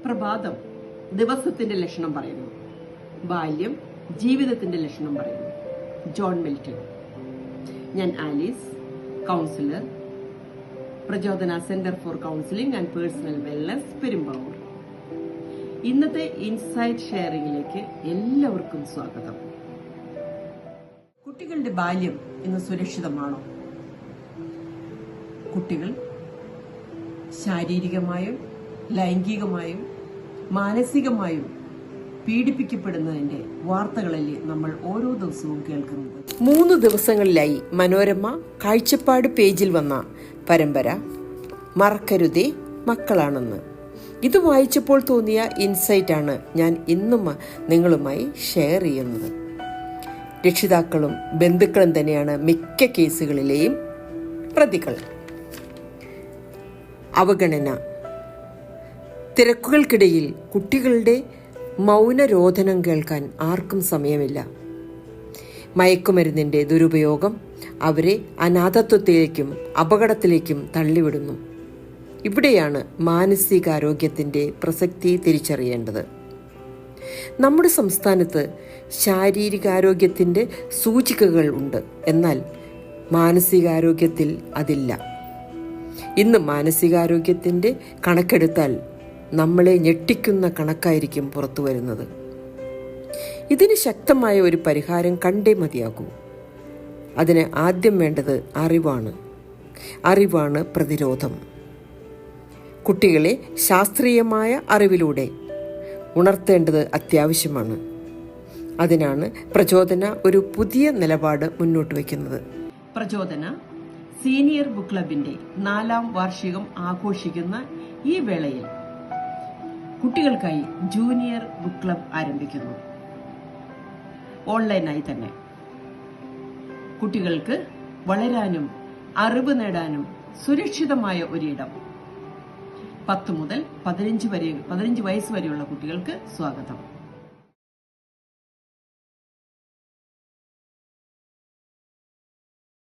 പ്രഭാതം ദിവസത്തിന്റെ ലക്ഷണം പറയുന്നു. ബാല്യം ജീവിതത്തിന്റെ ലക്ഷണം പറയുന്നു. John Milton. ഞാൻ Alice, counsellor, Prachodana centre for counselling and personal wellness, Perumbavoor. ഇന്നത്തെ ഇൻസൈറ്റ് ഷെയറിംഗിലേക്ക് എല്ലാവർക്കും സ്വാഗതം. കുട്ടികളുടെ ബാല്യം ഇന്ന് സുരക്ഷിതമാണോ? കുട്ടികൾ ശാരീരികമായും ലൈംഗികമായും മാനസികമായും പീഡിപ്പിക്കപ്പെടുന്നതിന്റെ വാർത്തകളല്ലേ നമ്മൾ ഓരോ ദിവസവും കേൾക്കുന്നത്. 3 ദിവസങ്ങളിലായി മനോരമ കാഴ്ചപ്പാട് പേജിൽ വന്ന പരമ്പര മറക്കരുതേ മക്കളാണെന്ന്. ഇത് വായിച്ചപ്പോൾ തോന്നിയ ഇൻസൈറ്റ് ആണ് ഞാൻ ഇന്നും നിങ്ങളുമായി ഷെയർ ചെയ്യുന്നത്. രക്ഷിതാക്കളും ബന്ധുക്കളും തന്നെയാണ് മിക്ക കേസുകളിലെയും പ്രതികൾ. അവഗണന. തിരക്കുകൾക്കിടയിൽ കുട്ടികളുടെ മൗനരോധനം കേൾക്കാൻ ആർക്കും സമയമില്ല. മയക്കുമരുന്നിന്റെ ദുരുപയോഗം അവരെ അനാഥത്വത്തിലേക്കും അപകടത്തിലേക്കും തള്ളിവിടുന്നു. ഇവിടെയാണ് മാനസികാരോഗ്യത്തിന്റെ പ്രസക്തി തിരിച്ചറിയേണ്ടത്. നമ്മുടെ സംസ്ഥാനത്ത് ശാരീരികാരോഗ്യത്തിന്റെ സൂചികകൾ ഉണ്ട്, എന്നാൽ മാനസികാരോഗ്യത്തിൽ അതില്ല. ഇന്ന് മാനസികാരോഗ്യത്തിന്റെ കണക്കെടുത്താൽ നമ്മളെ ഞെട്ടിക്കുന്ന കണക്കായിരിക്കും പുറത്തു വരുന്നത്. ഇതിന് ശക്തമായ ഒരു പരിഹാരം കണ്ടേ മതിയാകൂ. അതിന് ആദ്യം വേണ്ടത് അറിവാണ് പ്രതിരോധം. കുട്ടികളെ ശാസ്ത്രീയമായ അറിവിലൂടെ ഉണർത്തേണ്ടത് അത്യാവശ്യമാണ്. അതിനാണ് പ്രചോദന ഒരു പുതിയ നിലപാട് മുന്നോട്ട് വയ്ക്കുന്നത്. പ്രചോദന സീനിയർ ബുക്ക് ക്ലബിന്റെ 4ാം വാർഷികം ആഘോഷിക്കുന്ന ഈ വേളയിൽ കുട്ടികൾക്കായി ജൂനിയർ ബുക്ക് ക്ലബ് ആരംഭിക്കുന്നു. ഓൺലൈനായി തന്നെ കുട്ടികൾക്ക് വളരാനും അറിവ് നേടാനും സുരക്ഷിതമായ ഒരിടം. 10 മുതൽ 15 വയസ്സ് വരെയുള്ള കുട്ടികൾക്ക് സ്വാഗതം.